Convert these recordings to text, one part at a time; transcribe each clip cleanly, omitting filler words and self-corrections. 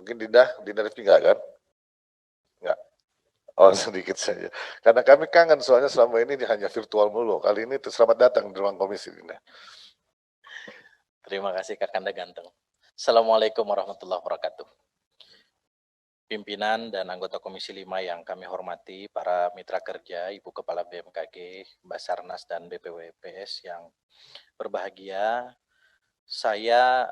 Mungkin Dinda Rifki enggak kan? Enggak. Oh sedikit saja. Karena kami kangen soalnya selama ini hanya virtual mulu. Kali ini selamat datang di ruang komisi Dinda. Terima kasih Kakanda Ganteng. Assalamualaikum warahmatullahi wabarakatuh. Pimpinan dan anggota Komisi 5 yang kami hormati, para mitra kerja, Ibu Kepala BMKG, Basarnas dan BPWPS yang berbahagia, saya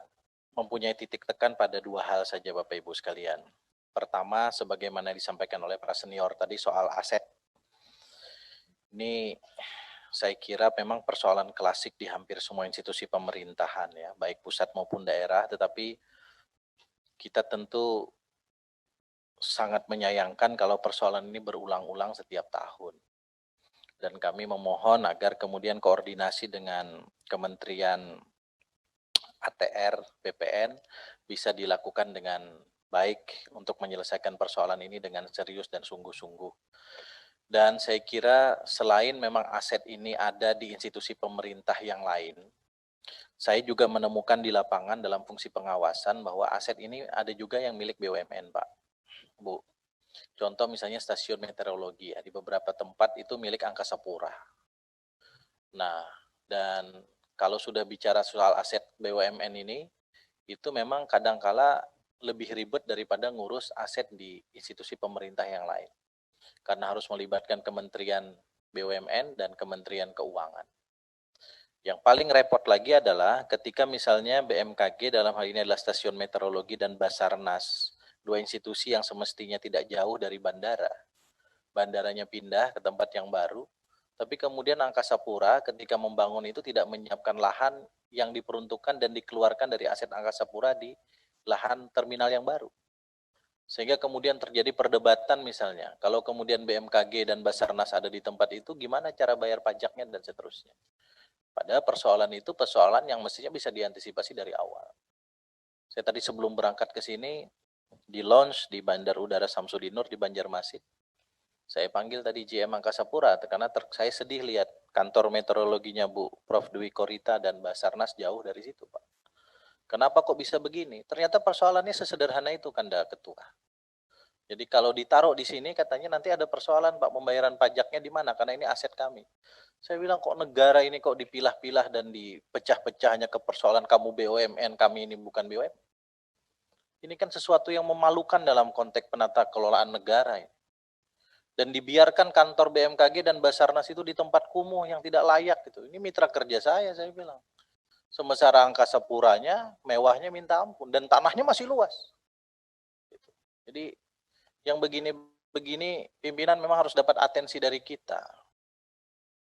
mempunyai titik tekan pada dua hal saja Bapak Ibu sekalian. Pertama, sebagaimana disampaikan oleh para senior tadi soal aset. Ini saya kira memang persoalan klasik di hampir semua institusi pemerintahan ya, baik pusat maupun daerah, tetapi kita tentu sangat menyayangkan kalau persoalan ini berulang-ulang setiap tahun. Dan kami memohon agar kemudian koordinasi dengan Kementerian ATR, BPN bisa dilakukan dengan baik untuk menyelesaikan persoalan ini dengan serius dan sungguh-sungguh. Dan saya kira selain memang aset ini ada di institusi pemerintah yang lain, saya juga menemukan di lapangan dalam fungsi pengawasan bahwa aset ini ada juga yang milik BUMN, Pak. Bu, contoh misalnya stasiun meteorologi ya, di beberapa tempat itu milik Angkasa Pura. Nah, dan kalau sudah bicara soal aset BUMN ini, itu memang kadangkala lebih ribet daripada ngurus aset di institusi pemerintah yang lain. Karena harus melibatkan Kementerian BUMN dan Kementerian Keuangan. Yang paling repot lagi adalah ketika misalnya BMKG dalam hal ini adalah stasiun meteorologi dan Basarnas, dua institusi yang semestinya tidak jauh dari bandara. Bandaranya pindah ke tempat yang baru, tapi kemudian Angkasa Pura ketika membangun itu tidak menyiapkan lahan yang diperuntukkan dan dikeluarkan dari aset Angkasa Pura di lahan terminal yang baru. Sehingga kemudian terjadi perdebatan misalnya, kalau kemudian BMKG dan Basarnas ada di tempat itu, gimana cara bayar pajaknya dan seterusnya. Padahal persoalan itu persoalan yang mestinya bisa diantisipasi dari awal. Saya tadi sebelum berangkat ke sini, di launch di Bandar Udara Samsudin Nur di Banjarmasin, saya panggil tadi GM Angkasa Pura, karena saya sedih lihat kantor meteorologinya Bu Prof. Dwi Korita dan Basarnas jauh dari situ Pak. Kenapa kok bisa begini? Ternyata persoalannya sesederhana itu Kanda Ketua. Jadi kalau ditaruh di sini katanya nanti ada persoalan Pak, pembayaran pajaknya di mana? Karena ini aset kami. Saya bilang kok negara ini kok dipilah-pilah dan dipecah-pecah hanya ke persoalan kamu BUMN, kami ini bukan BUMN. Ini kan sesuatu yang memalukan dalam konteks penata kelolaan negara. Dan dibiarkan kantor BMKG dan Basarnas itu di tempat kumuh yang tidak layak gitu. Ini mitra kerja saya bilang. Sementara Angkasa Puranya, mewahnya minta ampun. Dan tanahnya masih luas. Jadi yang begini pimpinan memang harus dapat atensi dari kita.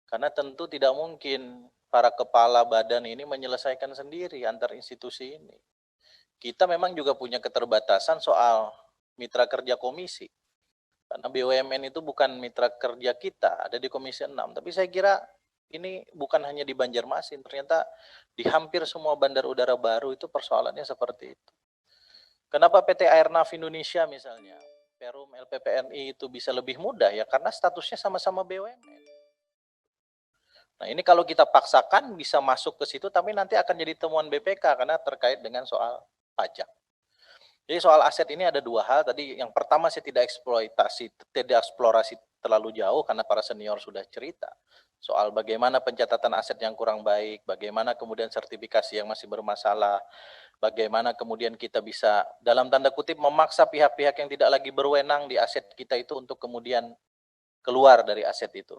Karena tentu tidak mungkin para kepala badan ini menyelesaikan sendiri antar institusi ini. Kita memang juga punya keterbatasan soal mitra kerja komisi. Karena BUMN itu bukan mitra kerja kita, ada di Komisi 6. Tapi saya kira ini bukan hanya di Banjarmasin, ternyata di hampir semua bandar udara baru itu persoalannya seperti itu. Kenapa PT Airnav Indonesia misalnya, Perum LPPNI itu bisa lebih mudah ya karena statusnya sama-sama BUMN. Nah ini kalau kita paksakan bisa masuk ke situ tapi nanti akan jadi temuan BPK karena terkait dengan soal pajak. Jadi soal aset ini ada dua hal. Tadi yang pertama saya tidak eksplorasi terlalu jauh karena para senior sudah cerita soal bagaimana pencatatan aset yang kurang baik, bagaimana kemudian sertifikasi yang masih bermasalah, bagaimana kemudian kita bisa dalam tanda kutip memaksa pihak-pihak yang tidak lagi berwenang di aset kita itu untuk kemudian keluar dari aset itu.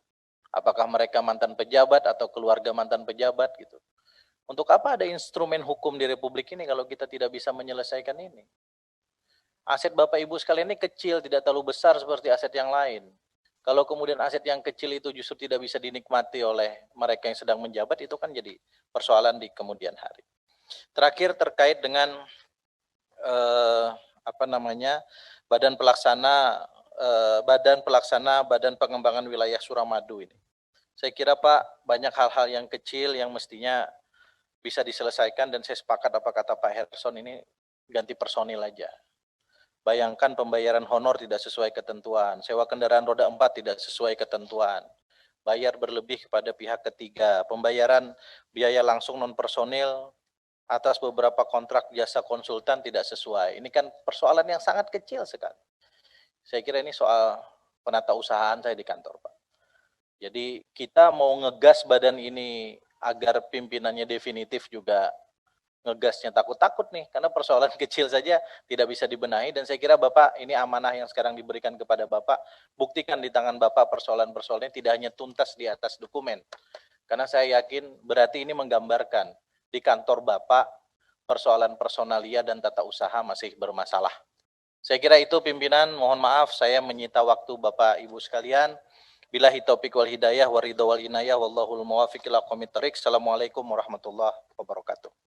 Apakah mereka mantan pejabat atau keluarga mantan pejabat gitu. Untuk apa ada instrumen hukum di Republik ini kalau kita tidak bisa menyelesaikan ini? Aset Bapak Ibu sekalian ini kecil, tidak terlalu besar seperti aset yang lain. Kalau kemudian aset yang kecil itu justru tidak bisa dinikmati oleh mereka yang sedang menjabat, itu kan jadi persoalan di kemudian hari. Terakhir terkait dengan Badan Pengembangan Wilayah Suramadu ini. Saya kira Pak, banyak hal-hal yang kecil yang mestinya bisa diselesaikan dan saya sepakat apa kata Pak Herson ini ganti personil aja. Bayangkan pembayaran honor tidak sesuai ketentuan, sewa kendaraan roda 4 tidak sesuai ketentuan, bayar berlebih kepada pihak ketiga, pembayaran biaya langsung non personil atas beberapa kontrak jasa konsultan tidak sesuai. Ini kan persoalan yang sangat kecil sekali. Saya kira ini soal penata usahaan saya di kantor, Pak. Jadi kita mau ngegas badan ini agar pimpinannya definitif juga ngegasnya takut-takut nih, karena persoalan kecil saja tidak bisa dibenahi, dan saya kira Bapak ini amanah yang sekarang diberikan kepada Bapak, buktikan di tangan Bapak persoalan-persoalannya tidak hanya tuntas di atas dokumen, karena saya yakin berarti ini menggambarkan di kantor Bapak persoalan personalia dan tata usaha masih bermasalah. Saya kira itu pimpinan, mohon maaf saya menyita waktu Bapak Ibu sekalian. Billahi taufiq wal hidayah wa ridha wal inayah wallahul muwaffiq ila aqwamit thoriq. Assalamualaikum warahmatullahi wabarakatuh.